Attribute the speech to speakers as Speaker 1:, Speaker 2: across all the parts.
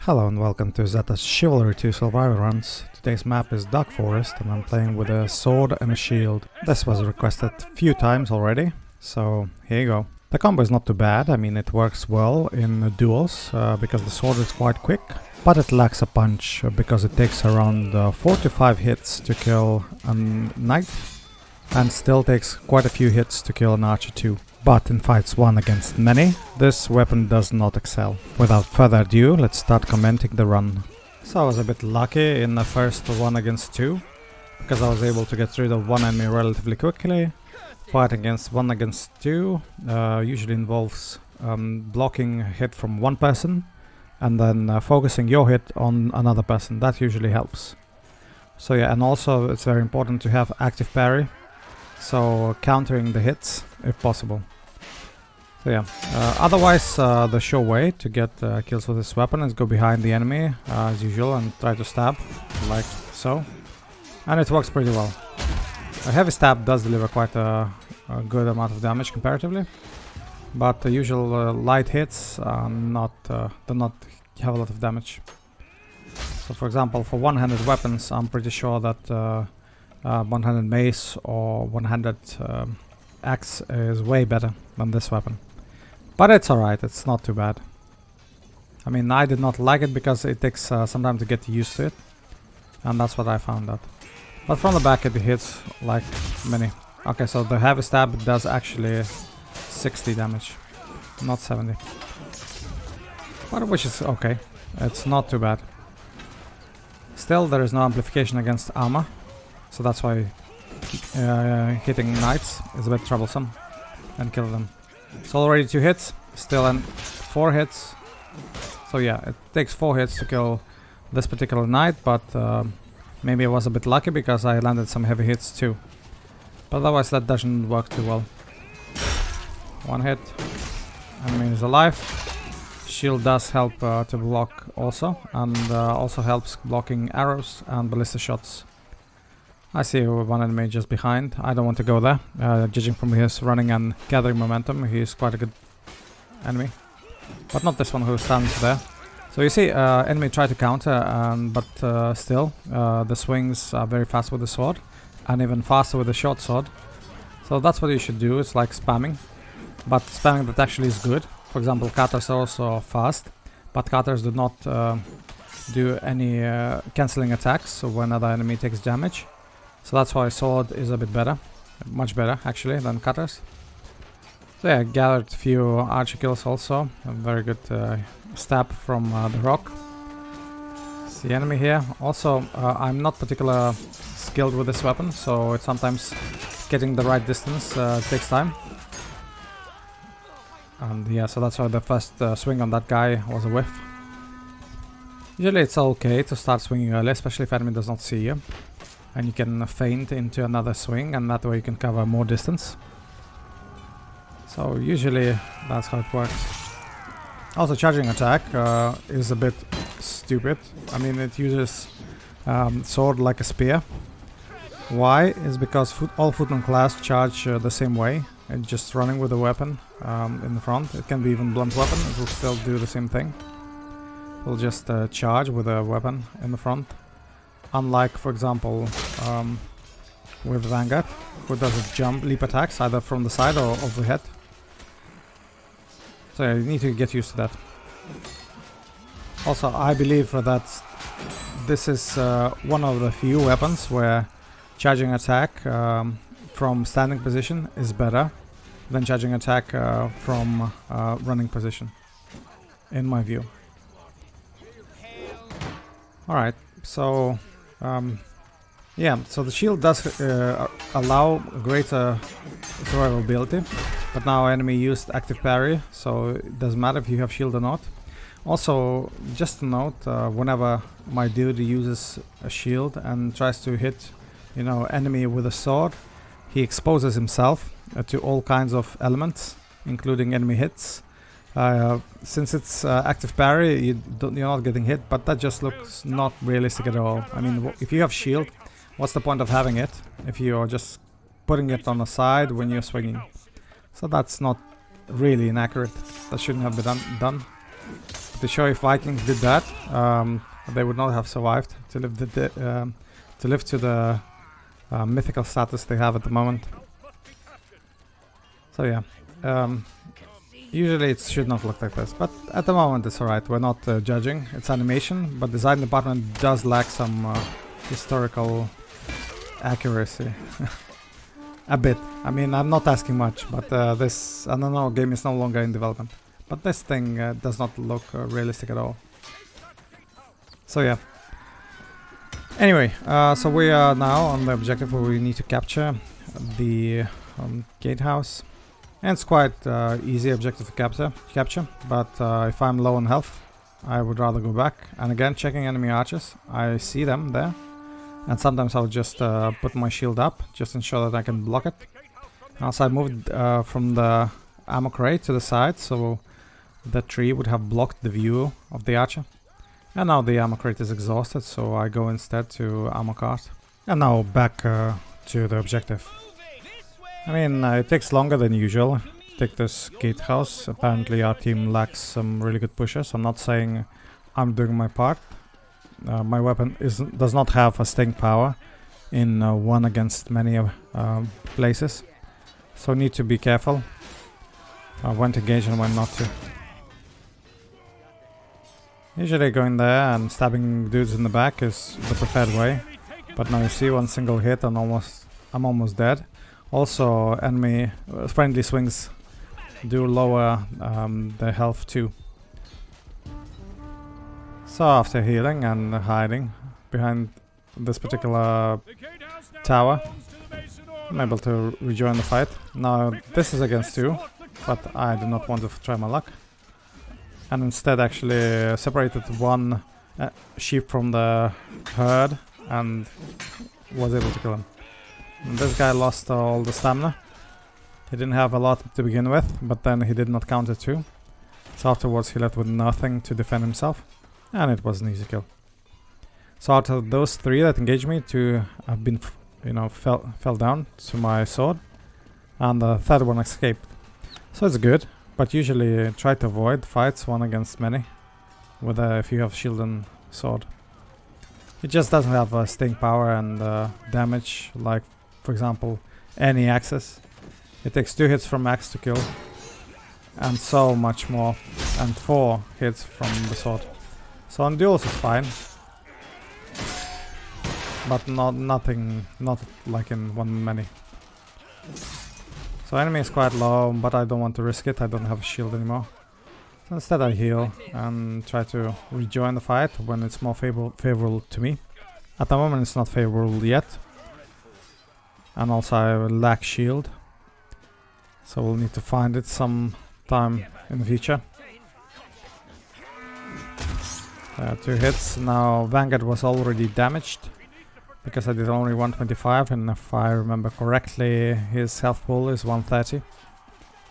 Speaker 1: Hello and welcome to Zeta's Chivalry 2 survival runs. Today's map is Dark Forest and I'm playing with a sword and a shield. This was requested a few times already, so here you go. The combo is not too bad, I mean it works well in duels because the sword is quite quick, but it lacks a punch because it takes around 4 to 5 hits to kill a knight and still takes quite a few hits to kill an archer too. But in fights 1 against many, this weapon does not excel. Without further ado, let's start commenting the run. So I was a bit lucky in the first 1 against 2, because I was able to get rid of one enemy relatively quickly. Fight against 1 against 2 usually involves blocking a hit from one person and then focusing your hit on another person. That usually helps. So yeah, and also it's very important to have active parry, so countering the hits if possible. So yeah, otherwise the sure way to get kills with this weapon is go behind the enemy as usual and try to stab, like so. And it works pretty well. A heavy stab does deliver quite a good amount of damage comparatively, but the usual light hits do not have a lot of damage. So for example, for one-handed weapons, I'm pretty sure that one-handed mace or one-handed axe is way better than this weapon. But it's alright, it's not too bad. I mean, I did not like it because it takes some time to get used to it, and that's what I found out. But from the back it hits like many. Okay, so the heavy stab does actually 60 damage, not 70. But which is okay, it's not too bad. Still, there is no amplification against armor, so that's why hitting knights is a bit troublesome and kill them. It's already 2 hits, still 4 hits. So yeah, it takes 4 hits to kill this particular knight, but maybe I was a bit lucky because I landed some heavy hits too. But otherwise that doesn't work too well. 1 hit, enemy is alive. Shield does help to block also, and also helps blocking arrows and ballista shots. I see one enemy just behind. I don't want to go there. Judging from his running and gathering momentum, he's quite a good enemy. But not this one who stands there. So you see, enemy try to counter, but still, the swings are very fast with the sword, and even faster with the short sword. So that's what you should do. It's like spamming, but spamming that actually is good. For example, cutters are also fast, but cutters do not do any cancelling attacks, so when another enemy takes damage. So that's why sword is a bit better, much better actually than cutters. So yeah, gathered a few archer kills also, a very good stab from the rock. See enemy here. Also, I'm not particularly skilled with this weapon, so it's sometimes getting the right distance takes time. And yeah, so that's why the first swing on that guy was a whiff. Usually it's okay to start swinging early, especially if enemy does not see you. And you can feint into another swing, and that way you can cover more distance. So usually that's how it works. Also, charging attack is a bit stupid. I mean, it uses sword like a spear. Why? Is because all footman class charge the same way, and just running with a weapon in the front. It can be even blunt weapon, it will still do the same thing. It will just charge with a weapon in the front. Unlike, for example, with Vanguard, who does a jump leap attacks either from the side or overhead. So yeah, you need to get used to that. Also, I believe that this is one of the few weapons where charging attack from standing position is better than charging attack from running position, in my view. Alright, so yeah, so the shield does allow greater survivability, but now enemy used active parry, so it doesn't matter if you have shield or not. Also, just a note, whenever my dude uses a shield and tries to hit, you know, enemy with a sword, he exposes himself to all kinds of elements, including enemy hits. Since it's active parry, you're not getting hit, but that just looks not realistic at all. I mean, if you have shield, what's the point of having it if you're just putting it on the side when you're swinging? So that's not really inaccurate. That shouldn't have been done. to show if Vikings did that, they would not have survived to live to the mythical status they have at the moment. So yeah, usually it should not look like this, but at the moment it's alright. We're not judging, it's animation, but design department does lack some historical accuracy. A bit. I mean, I'm not asking much, but this, I don't know, game is no longer in development. But this thing does not look realistic at all. So yeah. Anyway, so we are now on the objective where we need to capture the gatehouse. And it's quite easy objective to capture, but if I'm low on health, I would rather go back. And again, checking enemy archers, I see them there. And sometimes I'll just put my shield up, just ensure that I can block it. Also I moved from the ammo crate to the side, so the tree would have blocked the view of the archer. And now the ammo crate is exhausted, so I go instead to ammo cart. And now back to the objective. I mean, it takes longer than usual to take this gatehouse. Apparently our team lacks some really good pushers. I'm not saying I'm doing my part. My weapon does not have a staying power in one against many places, so need to be careful when to engage and when not to. Usually going there and stabbing dudes in the back is the preferred way, but now you see one single hit and I'm almost dead. Also enemy friendly swings do lower their health too. So after healing and hiding behind this particular tower, I'm able to rejoin the fight. Now this is against 2, but I do not want to try my luck. And instead actually separated one sheep from the herd and was able to kill him. And this guy lost all the stamina. He didn't have a lot to begin with, but then he did not counter 2. So afterwards he left with nothing to defend himself. And it was an easy kill. So out of those 3 that engaged me, 2 have been, fell down to my sword, and the third one escaped. So it's good, but usually try to avoid fights one against many, with if you have shield and sword. It just doesn't have staying power and damage, like for example any axes. It takes 2 hits from axe to kill, and so much more, and 4 hits from the sword. So on duels it's fine, but not like in one many. So enemy is quite low, but I don't want to risk it. I don't have a shield anymore. So instead I heal and try to rejoin the fight when it's more favorable to me. At the moment it's not favorable yet, and also I lack shield, so we'll need to find it some time in the future. 2 hits. Now Vanguard was already damaged because I did only 125, and if I remember correctly his health pool is 130.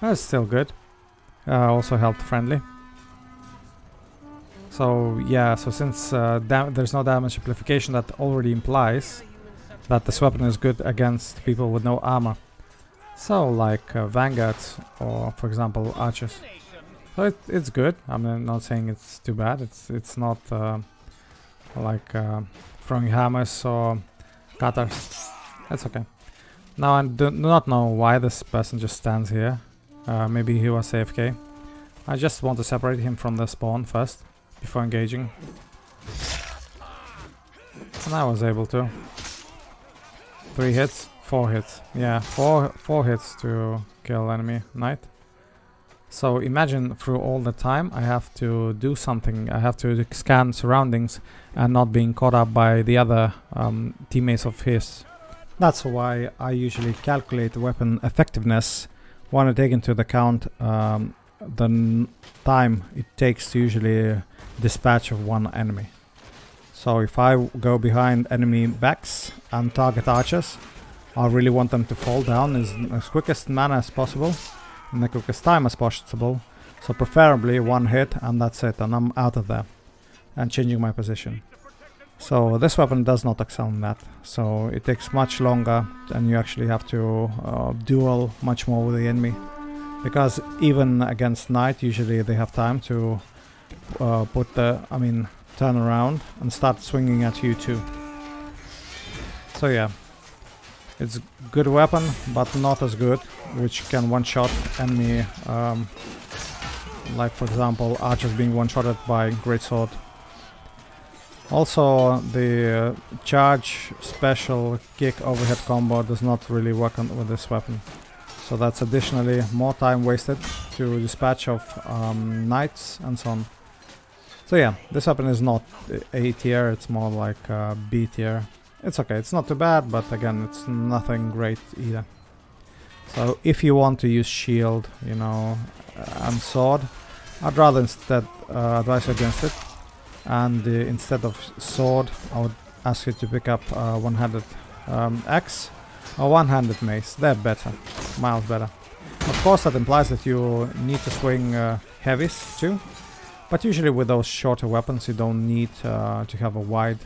Speaker 1: That's still good. Also health friendly. So yeah, so since there's no damage amplification, that already implies that this weapon is good against people with no armor. So like Vanguards or for example archers. So it's good. I'm not saying it's too bad. It's not like throwing hammers or cutters. That's okay. Now I do not know why this person just stands here. Maybe he was AFK. I just want to separate him from the spawn first before engaging. And I was able to. 3 hits, 4 hits. Yeah, four hits to kill enemy knight. So imagine through all the time I have to do something. I have to scan surroundings and not being caught up by the other teammates of his. That's why I usually calculate weapon effectiveness when I take into account the time it takes to usually dispatch of one enemy. So if I go behind enemy backs and target archers, I really want them to fall down in as quickest manner as possible, in the quickest time as possible. So preferably 1 hit and that's it, and I'm out of there and changing my position. So this weapon does not excel in that. So it takes much longer and you actually have to duel much more with the enemy. Because even against knight, usually they have time to turn around and start swinging at you too. So yeah, it's good weapon, but not as good, which can one-shot enemy, like for example archers being one-shotted by greatsword. Also, the charge, special, kick, overhead combo does not really work with this weapon. So that's additionally more time wasted to dispatch of knights and so on. So yeah, this weapon is not A tier, it's more like B tier. It's okay, it's not too bad, but again, it's nothing great either. So if you want to use shield, you know, and sword, I'd rather instead advise you against it. And instead of sword, I would ask you to pick up one-handed axe or one-handed mace. They're better, miles better. Of course, that implies that you need to swing heavies too, but usually with those shorter weapons, you don't need to have a wide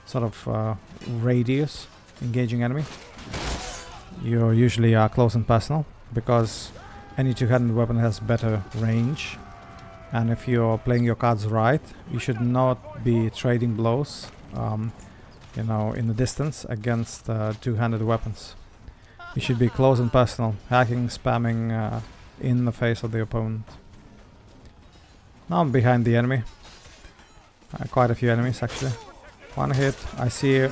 Speaker 1: sort of radius engaging enemy. You usually are close and personal because any two-handed weapon has better range. And if you're playing your cards right, you should not be trading blows, you know, in the distance against two-handed weapons. You should be close and personal, hacking, spamming in the face of the opponent. Now I'm behind the enemy. Quite a few enemies actually. One hit. I see a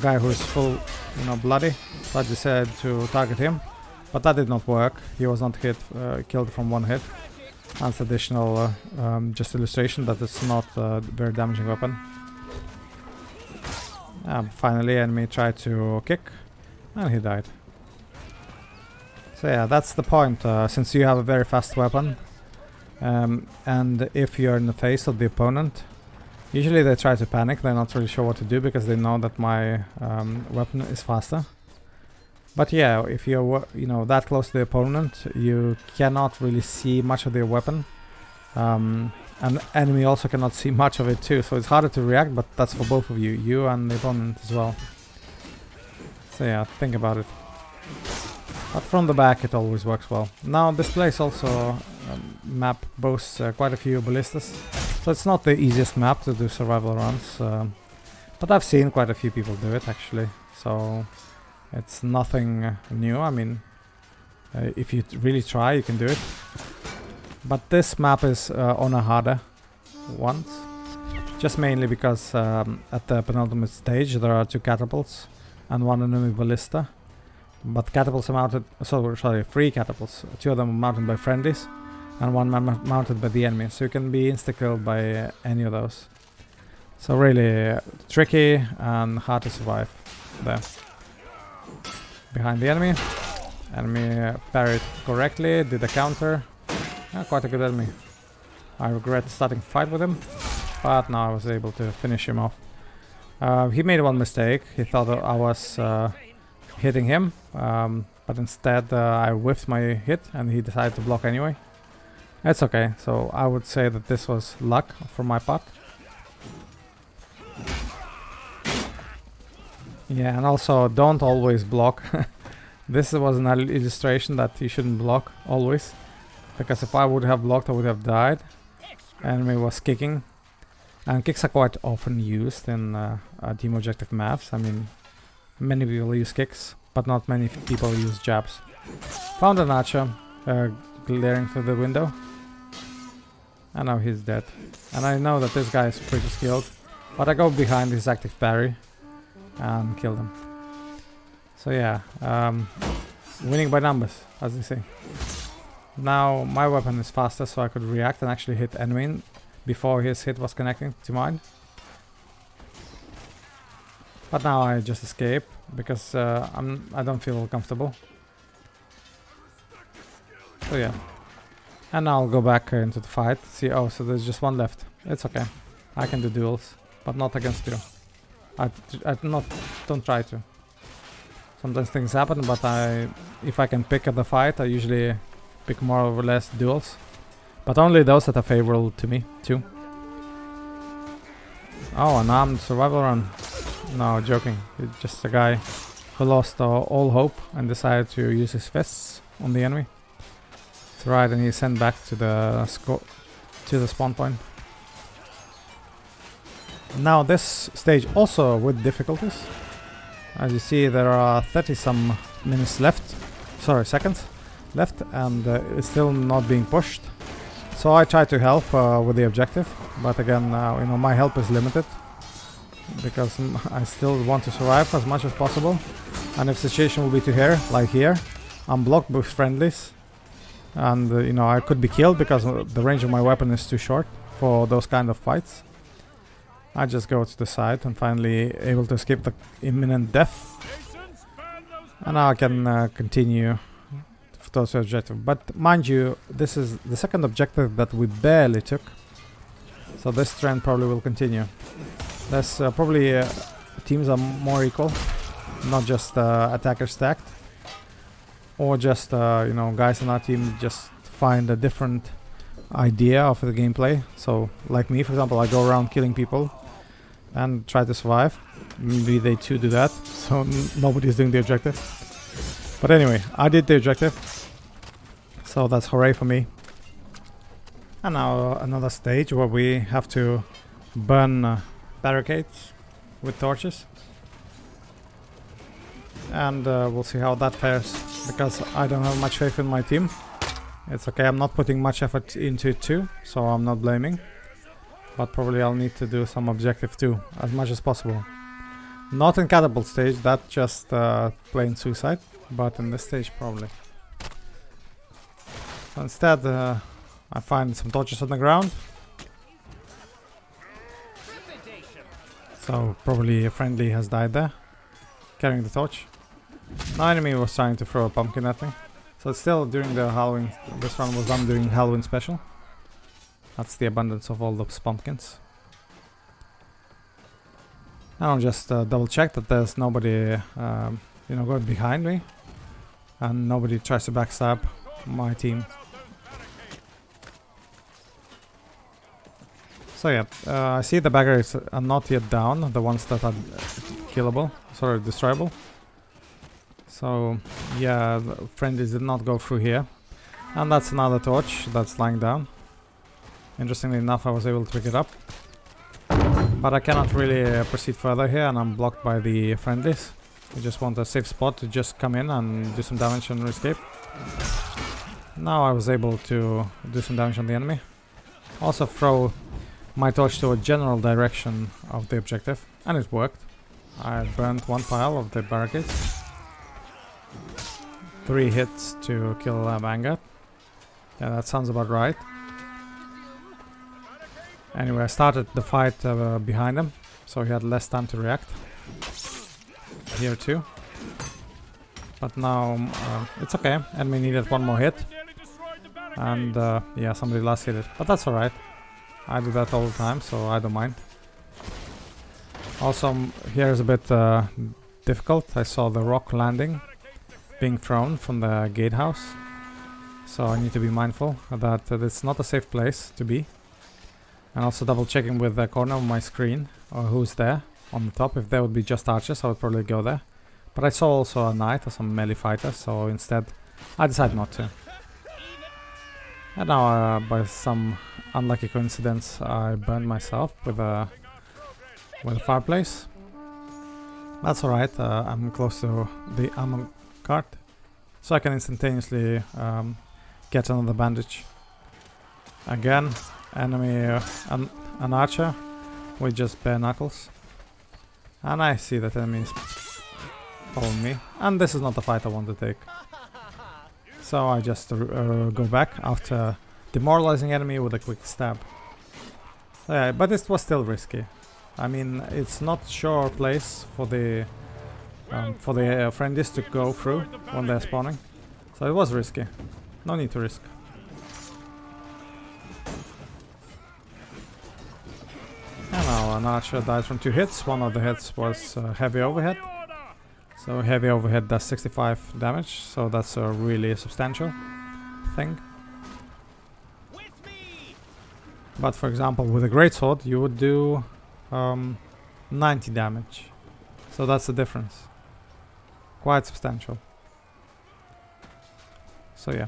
Speaker 1: guy who is full, you know, bloody. So I decided to target him, but that did not work. He was not killed from one hit. That's additional just illustration that it's not a very damaging weapon. Finally, enemy tried to kick, and he died. So yeah, that's the point. Since you have a very fast weapon, and if you're in the face of the opponent, usually they try to panic. They're not really sure what to do because they know that my weapon is faster. But yeah, if you're that close to the opponent, you cannot really see much of their weapon. And enemy also cannot see much of it too, so it's harder to react, but that's for both of you, you and the opponent as well. So yeah, think about it. But from the back it always works well. Now this place also map boasts quite a few ballistas, so it's not the easiest map to do survival runs, but I've seen quite a few people do it actually, so it's nothing new. I mean, if you really try, you can do it. But this map is on a harder one, just mainly because at the penultimate stage there are 2 catapults and 1 enemy ballista. But catapults are mounted, sorry, 3 catapults. 2 of them are mounted by friendlies and 1 mounted by the enemy. So you can be insta-killed by any of those. So really tricky and hard to survive there. Behind the enemy. Enemy parried correctly, did a counter. Quite a good enemy. I regret starting a fight with him, but now I was able to finish him off. He made one mistake. He thought that I was hitting him, but instead I whiffed my hit and he decided to block anyway. It's okay, so I would say that this was luck for my part. Yeah, and also don't always block. This was an illustration that you shouldn't block always, because if I would have blocked I would have died. Enemy was kicking, and kicks are quite often used in team objective maps. I mean, many people use kicks, but not many people use jabs. Found an archer glaring through the window, and now he's dead. And I know that this guy is pretty skilled, but I go behind his active parry and kill them. So yeah, winning by numbers, as they say. Now my weapon is faster, so I could react and actually hit enemy before his hit was connecting to mine. But now I just escape because I don't feel comfortable. So yeah, and now I'll go back into the fight. See, oh, so there's just 1 left. It's okay, I can do duels, but not against you. Don't try to. Sometimes things happen, but if I can pick up the fight, I usually pick more or less duels, but only those that are favorable to me too. Oh, an armed survival run. No, joking. It's just a guy who lost all hope and decided to use his fists on the enemy. That's right, and he's sent back to the to the spawn point. Now this stage also with difficulties. As you see, there are 30 some minutes left, sorry, seconds left, and it's still not being pushed. So I try to help with the objective, but again, you know, my help is limited because I still want to survive as much as possible. And if the situation will be to here, like here, I'm blocked with friendlies, and you know, I could be killed because the range of my weapon is too short for those kind of fights. I just go to the side and finally able to escape the imminent death. And now I can continue towards the objective. But mind you, this is the second objective that we barely took. So this trend probably will continue. There's probably teams are more equal, not just attackers stacked. Or just, you know, guys in our team just find a different idea of the gameplay. So like me, for example, I go around killing people and try to survive. Maybe they too do that, so nobody's doing the objective. But anyway, I did the objective, so that's hooray for me. And now another stage where we have to burn barricades with torches. And we'll see how that fares, because I don't have much faith in my team. It's okay, I'm not putting much effort into it too, so I'm not blaming. But probably I'll need to do some objective too, as much as possible. Not in catapult stage, that's just plain suicide, but in this stage probably. So instead I find some torches on the ground. So probably a friendly has died there, carrying the torch. No enemy was trying to throw a pumpkin at me. So it's still during the Halloween, this one was done during Halloween special. That's the abundance of all those pumpkins. And I'll just double check that there's nobody, you know, going behind me. And nobody tries to backstab my team. So yeah, I see the barricades are not yet down, the ones that are killable, sorry, destroyable. So yeah, the friendlies did not go through here. And that's another torch that's lying down. Interestingly enough, I was able to pick it up. But I cannot really proceed further here, and I'm blocked by the friendlies. I just want a safe spot to just come in and do some damage and escape. Now I was able to do some damage on the enemy. Also throw my torch to a general direction of the objective, and it worked. I burned one pile of the barricades. 3 hits to kill Vanguard. Yeah, that sounds about right. Anyway, I started the fight behind him, so he had less time to react. Here too. But now it's okay. Enemy needed one more hit. And yeah, somebody last hit it. But that's alright. I do that all the time, so I don't mind. Also, here is a bit difficult. I saw the rock landing being thrown from the gatehouse. So I need to be mindful that it's not a safe place to be. And also double checking with the corner of my screen or who's there on the top. If there would be just archers, I would probably go there. But I saw also a knight or some melee fighter, so instead I decided not to. And now by some unlucky coincidence I burned myself with a fireplace. That's alright, I'm close to the ammo cart, so I can instantaneously get another bandage. Again, enemy an archer with just bare knuckles. And I see that enemy is following me. And this is not the fight I want to take. So I just go back after demoralizing enemy with a quick stab. Yeah, but it was still risky. I mean, it's not sure place for the friendlies to go through when they're spawning. So it was risky. No need to risk. And now an archer died from 2 hits. One of the hits was heavy overhead. So heavy overhead does 65 damage, so that's a really substantial thing. But for example, with a greatsword you would do 90 damage. So that's the difference. Quite substantial. So yeah.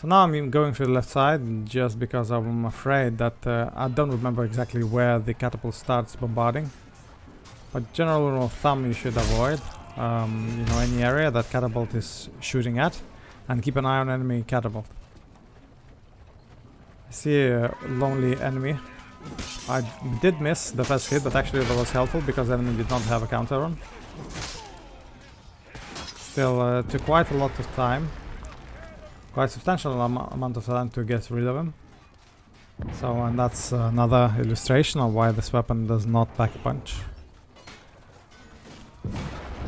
Speaker 1: So now I'm going to the left side just because I'm afraid that I don't remember exactly where the catapult starts bombarding. But general rule of thumb, you should avoid you know, any area that catapult is shooting at, and keep an eye on enemy catapult. I see a lonely enemy. I did miss the first hit, but actually that was helpful because the enemy did not have a counter on. Still took quite a lot of time, quite substantial amount of time to get rid of him. So, and that's another illustration of why this weapon does not back punch.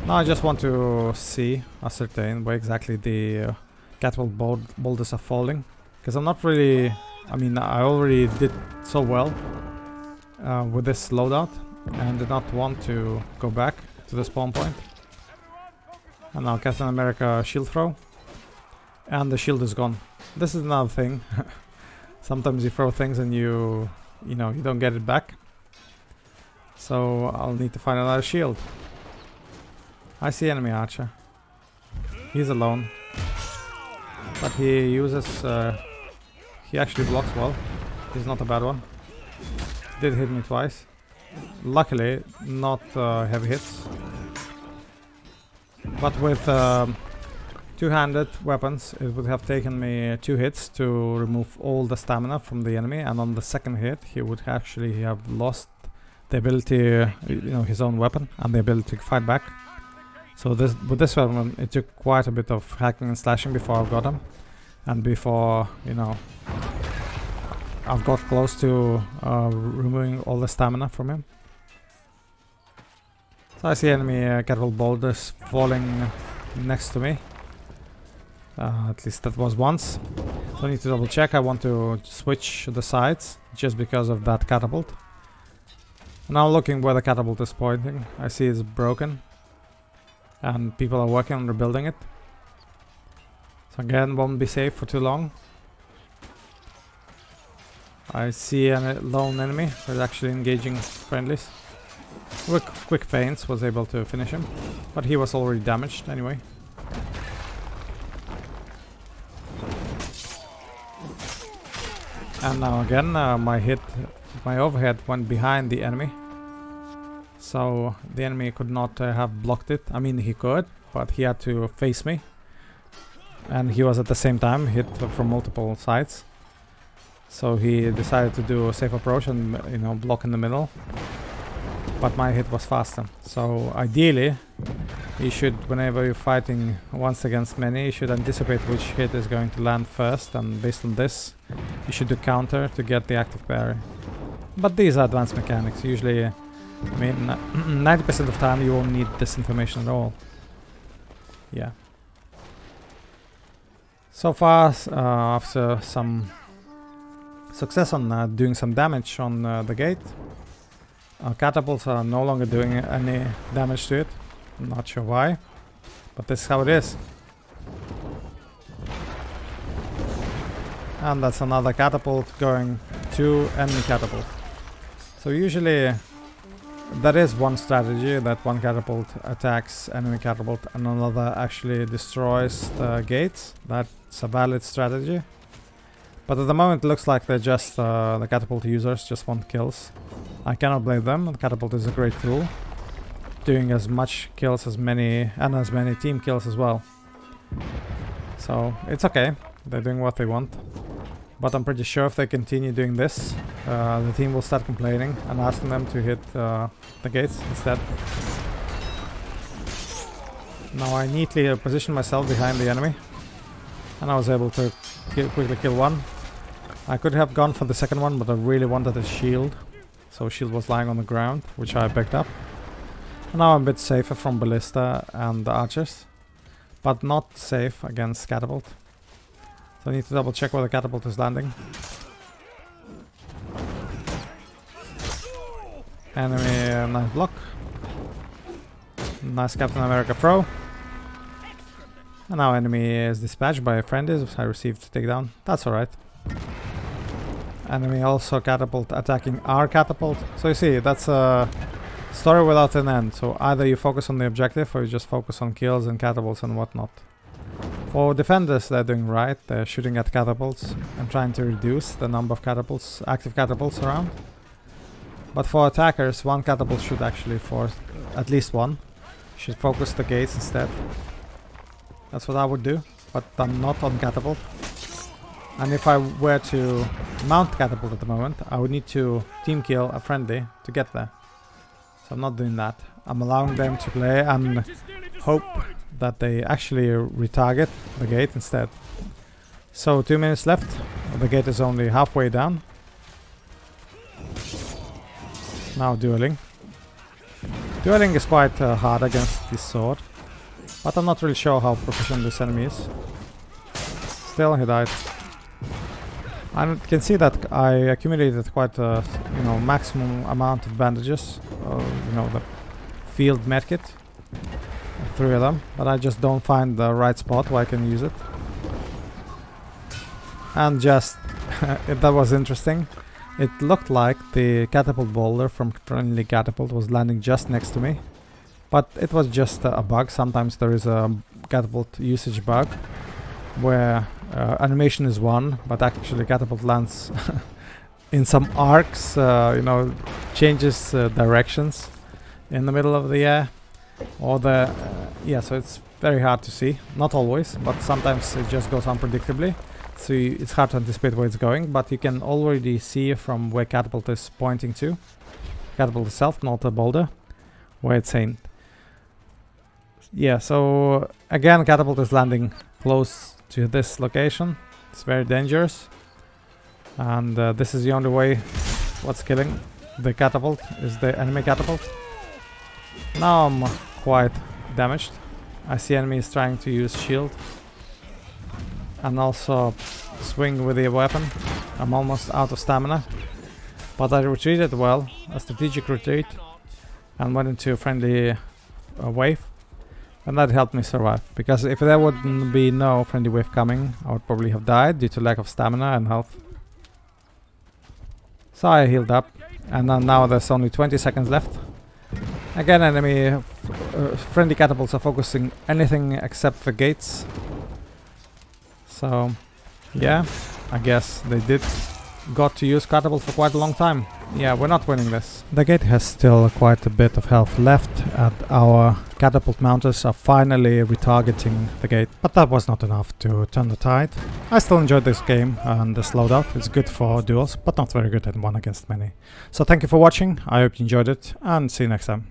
Speaker 1: Now I just want to ascertain where exactly the catapult boulders are falling, because I'm not really, I mean, I already did so well with this loadout and did not want to go back to the spawn point. And now Captain America shield throw, and the shield is gone. This is another thing. Sometimes you throw things and you know, you don't get it back. So I'll need to find another shield. I see enemy archer. He's alone, but he uses he actually blocks well. He's not a bad one. Did hit me twice. Luckily not heavy hits, but with two-handed weapons it would have taken me 2 hits to remove all the stamina from the enemy, and on the second hit he would actually have lost the ability, you know, his own weapon and the ability to fight back. So with this weapon it took quite a bit of hacking and slashing before I got him, and before, you know, I've got close to removing all the stamina from him. So I see enemy catapult boulders falling next to me. At least that was once. So I need to double check. I want to switch the sides just because of that catapult. Now looking where the catapult is pointing, I see it's broken and people are working on rebuilding it. So again, won't be safe for too long. I see a lone enemy who's actually engaging friendlies. With quick feints was able to finish him, but he was already damaged anyway. And now again, my overhead went behind the enemy. So the enemy could not have blocked it. I mean, he could, but he had to face me. And he was at the same time hit from multiple sides. So he decided to do a safe approach and, you know, block in the middle. But my hit was faster. So ideally, you should, whenever you're fighting once against many, you should anticipate which hit is going to land first, and based on this, you should do counter to get the active parry. But these are advanced mechanics. Usually, I mean, 90% of the time you won't need this information at all. Yeah. So far, after some success on doing some damage on the gate, catapults are no longer doing any damage to it. I'm not sure why, but this is how it is. And that's another catapult going to enemy catapult. So usually that is one strategy, that one catapult attacks enemy catapult and another actually destroys the gates. That's a valid strategy. But at the moment it looks like they're just the catapult users just want kills. I cannot blame them. The catapult is a great tool, doing as much kills as many team kills as well. So it's okay, they're doing what they want. But I'm pretty sure if they continue doing this, the team will start complaining and asking them to hit the gates instead. Now I neatly positioned myself behind the enemy, and I was able to quickly kill one. I could have gone for the second one, but I really wanted a shield. So shield was lying on the ground, which I picked up. And now I'm a bit safer from ballista and the archers, but not safe against catapult. So I need to double check where the catapult is landing. Enemy nice block. Nice Captain America throw. And now enemy is dispatched by a friend. I received takedown. That's alright. Enemy also catapult attacking our catapult. So you see, that's a story without an end. So either you focus on the objective or you just focus on kills and catapults and whatnot. For defenders, they're doing right. They're shooting at catapults and trying to reduce the number of catapults, active catapults around. But for attackers, one catapult should actually force, at least one, should focus the gates instead. That's what I would do, but I'm not on catapult. And if I were to mount catapult at the moment, I would need to team kill a friendly to get there. So I'm not doing that. I'm allowing them to play and hope that they actually retarget the gate instead. So 2 minutes left. The gate is only halfway down. Now dueling. Dueling is quite hard against this sword, but I'm not really sure how proficient this enemy is. Still, he died. I can see that I accumulated quite a maximum amount of bandages, the field medkit, 3 of them, but I just don't find the right spot where I can use it. And just, that was interesting. It looked like the catapult boulder from friendly catapult was landing just next to me, but it was just a bug. Sometimes there is a catapult usage bug where animation is 1, but actually catapult lands in some arcs, changes directions in the middle of the air, or so it's very hard to see. Not always, but sometimes it just goes unpredictably, so it's hard to anticipate where it's going, but you can already see from where catapult is pointing to. Catapult itself, not the boulder, where it's aimed. Yeah, so again, catapult is landing close to this location. It's very dangerous, and this is the only way. What's killing the catapult is the enemy catapult. Now I'm quite damaged. I see enemies trying to use shield and also swing with the weapon. I'm almost out of stamina, but I retreated well, a strategic retreat, and went into a friendly wave. And that helped me survive, because if there wouldn't be no friendly wave coming, I would probably have died due to lack of stamina and health. So I healed up, and now there's only 20 seconds left. Again, enemy friendly catapults are focusing anything except the gates. So yeah, I guess they got to use catapult for quite a long time. Yeah, we're not winning this. The gate has still quite a bit of health left, and our catapult mounters are finally retargeting the gate. But that was not enough to turn the tide. I still enjoyed this game, and the slowdown is good for duels, but not very good at 1 against many. So thank you for watching, I hope you enjoyed it, and see you next time.